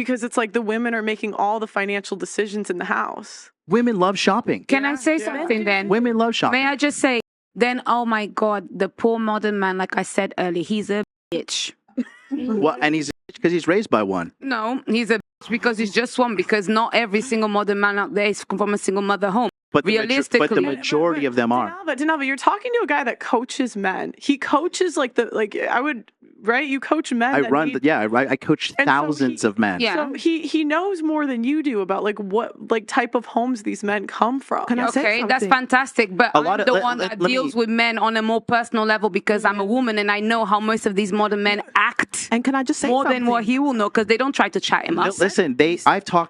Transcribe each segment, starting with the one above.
because it's like the women are making all the financial decisions in the house. Women love shopping. Can I say something then? Women love shopping. May I just say, then, oh my God, the poor modern man, like I said earlier, he's a bitch. Well, and he's because he's raised by one. No, he's a bitch because he's just one, because not every single modern man out there is from a single mother home. But realistically, but the majority of them are. Denalva, you're talking to a guy that coaches men. He coaches you coach men. I coach thousands of men. Yeah. So he knows more than you do about what type of homes these men come from. Okay, that's fantastic. But I'm the one that deals with men on a more personal level because I'm a woman and I know how most of these modern men act. And can I just say more something? than what he will know, because they don't try to chat him up. Listen,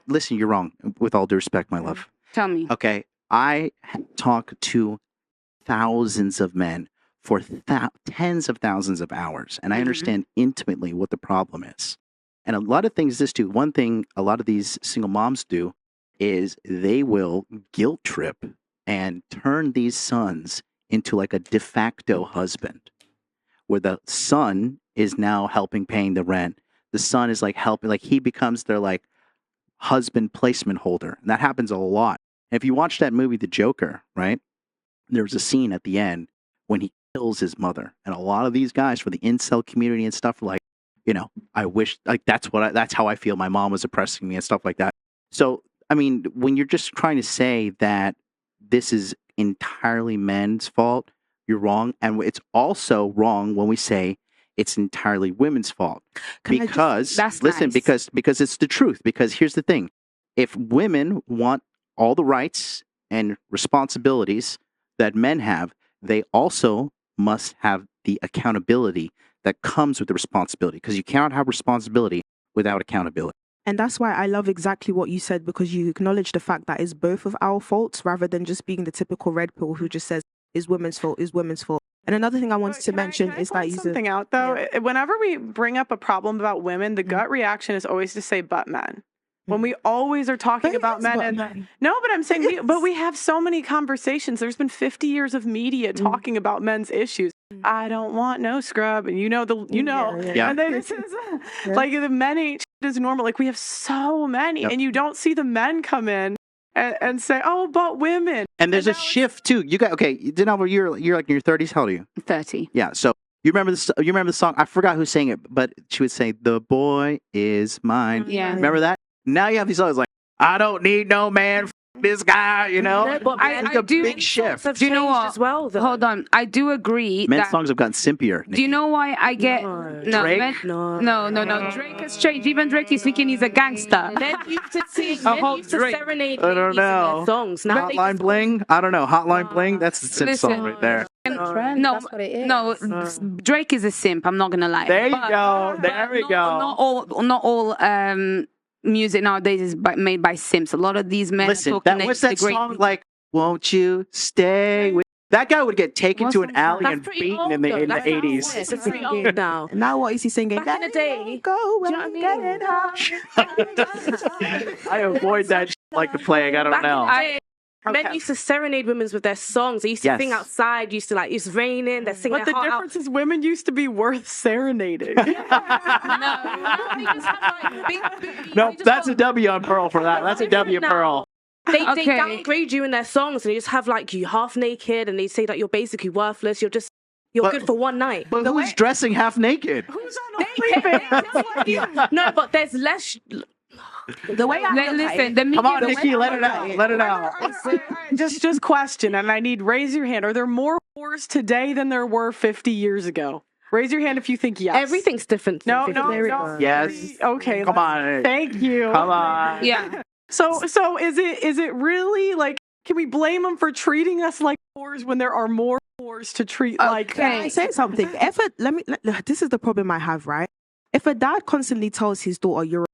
listen, you're wrong. With all due respect, my love. Tell me. Okay. I talk to thousands of men for tens of thousands of hours, and I understand intimately what the problem is. And a lot of things one thing a lot of these single moms do is they will guilt trip and turn these sons into like a de facto husband, where the son is now helping paying the rent. The son is like helping, like he becomes their like husband placement holder. And that happens a lot. If you watch that movie, The Joker, right? There's a scene at the end when he kills his mother. And a lot of these guys for the incel community and stuff are like, I wish, like, that's how I feel. My mom was oppressing me and stuff like that. So, I mean, when you're just trying to say that this is entirely men's fault, you're wrong. And it's also wrong when we say it's entirely women's fault. Because it's the truth. Because here's the thing. If women want all the rights and responsibilities that men have, they also must have the accountability that comes with the responsibility, because you cannot have responsibility without accountability. And that's why I love exactly what you said, because you acknowledge the fact that it's both of our faults rather than just being the typical red pill who just says is women's fault, is women's fault. And another thing I wanted to mention is that something out though. Yeah. Whenever we bring up a problem about women, the gut reaction is always to say but men. When we always are talking about men. No, but I'm saying, but we have so many conversations. There's been 50 years of media talking about men's issues. I don't want no scrub. And Yeah. And then this is like the men ain't is normal. Like we have so many and you don't see the men come in and say, oh, but women. And there's a shift too. You got, okay, Denalva, you're like in your 30s. How old are you? 30. Yeah. So you remember the song? I forgot who sang it, but she would say, "The boy is mine." Yeah. Remember that? Now you have these songs like, I don't need no man, this guy, No, but it's a big shift. Do you know what? As well, Hold on. I do agree. Men's songs have gotten simpier. Do you know why I get... Drake? No. Drake has changed. Even Drake is thinking he's a gangster. Men used to serenade I don't know. their songs. Now Hotline Bling? I don't know. Hotline Bling? That's the simp song right there. No, Drake is a simp. I'm not gonna lie. There you go. There we go. Not all music nowadays is made by simps. A lot of these men. Listen, what's that song like? Won't you stay with? That guy would get taken to an alley and beaten in the 80s. It's pretty old now. Now what is he singing? Back in the day. Go Do you know what I mean? I avoid that like the plague. I don't know. Men used to serenade women with their songs. They used to sing outside. Used to it's raining. They're singing. But the difference is women used to be worth serenading. No, that's a W on Pearl for that. That's a W Pearl. They downgrade you in their songs, and they just have you half naked, and they say that you're basically worthless. You're good for one night. But who's dressing half naked? Who's on No, but there's less. The way I listen, come on, Nikki, let it out. Let it out. Just question, and I need raise your hand. Are there more whores today than there were 50 years ago? Raise your hand if you think yes. Everything's different. No. Yes. Okay. Come on. Thank you. Come on. Yeah. So is it really can we blame them for treating us like whores when there are more whores to treat like? Can I say something? This is the problem I have, right? If a dad constantly tells his daughter, you're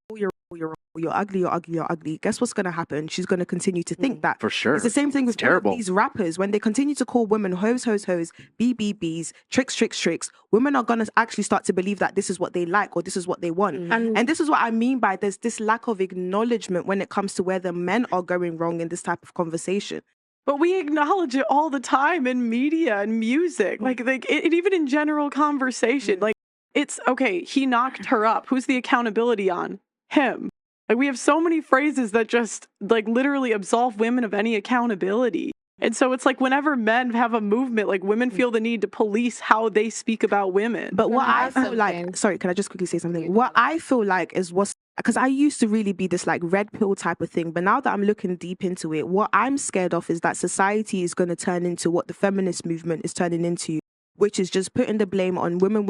ugly, guess what's going to happen? She's going to continue to think that. For sure. It's the same thing with these rappers. When they continue to call women hoes, BBBs, tricks, women are going to actually start to believe that this is what they like or this is what they want. And this is what I mean by there's this lack of acknowledgement when it comes to where the men are going wrong in this type of conversation. But we acknowledge it all the time in media and music, even in general conversation. It's okay, he knocked her up. Who's the accountability on? Him. Like, we have so many phrases that just, like, literally absolve women of any accountability. And so it's like whenever men have a movement, like, women feel the need to police how they speak about women. But what I feel like, sorry, can I just quickly say something? What I feel like is because I used to really be this like red pill type of thing, but now that I'm looking deep into it, what I'm scared of is that society is going to turn into what the feminist movement is turning into, which is just putting the blame on women,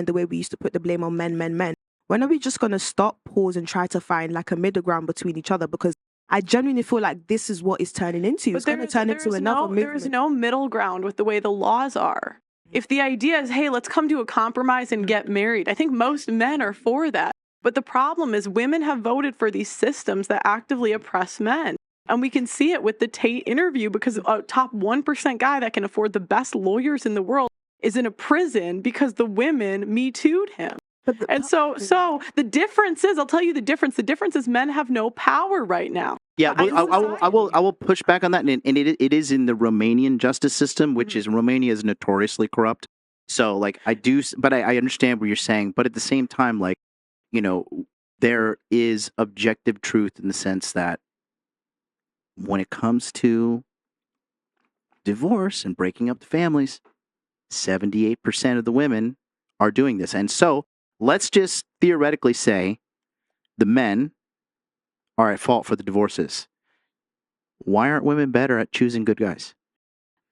the way we used to put the blame on men. When are we just going to stop, pause, and try to find like a middle ground between each other? Because I genuinely feel like this is what it's turning into. It's going to turn into another movement. There's no middle ground with the way the laws are. If the idea is, hey, let's come to a compromise and get married, I think most men are for that. But the problem is women have voted for these systems that actively oppress men. And we can see it with the Tate interview, because a top 1% guy that can afford the best lawyers in the world is in a prison because the women Me Too'd him. And so the difference is, I'll tell you the difference. The difference is men have no power right now. Yeah, I will push back on that, and it is in the Romanian justice system, which is Romania is notoriously corrupt. So like I understand what you're saying, but at the same time, like, you know, there is objective truth in the sense that when it comes to divorce and breaking up the families, 78% of the women are doing this, and so. Let's just theoretically say the men are at fault for the divorces. Why aren't women better at choosing good guys?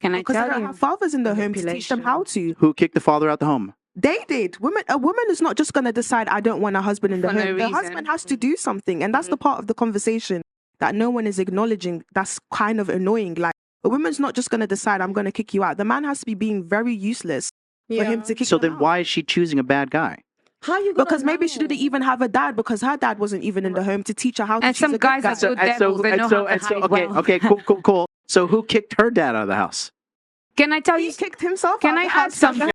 Can I because tell they don't you? have fathers in the home to teach them how to. Who kicked the father out the home? They did. A woman is not just going to decide, I don't want a husband in the home. The husband has to do something. And that's the part of the conversation that no one is acknowledging. That's kind of annoying. Like, a woman's not just going to decide, I'm going to kick you out. The man has to be being very useless for him to kick So him then out. why is she choosing a bad guy? How you Because maybe she didn't even have a dad, because her dad wasn't even in the home to teach her how to And choose some a good guys guy. are good devils. They know how to hide well. Okay, cool. So who kicked her dad out of the house? Can I tell He you? kicked himself Can out I the add house. something?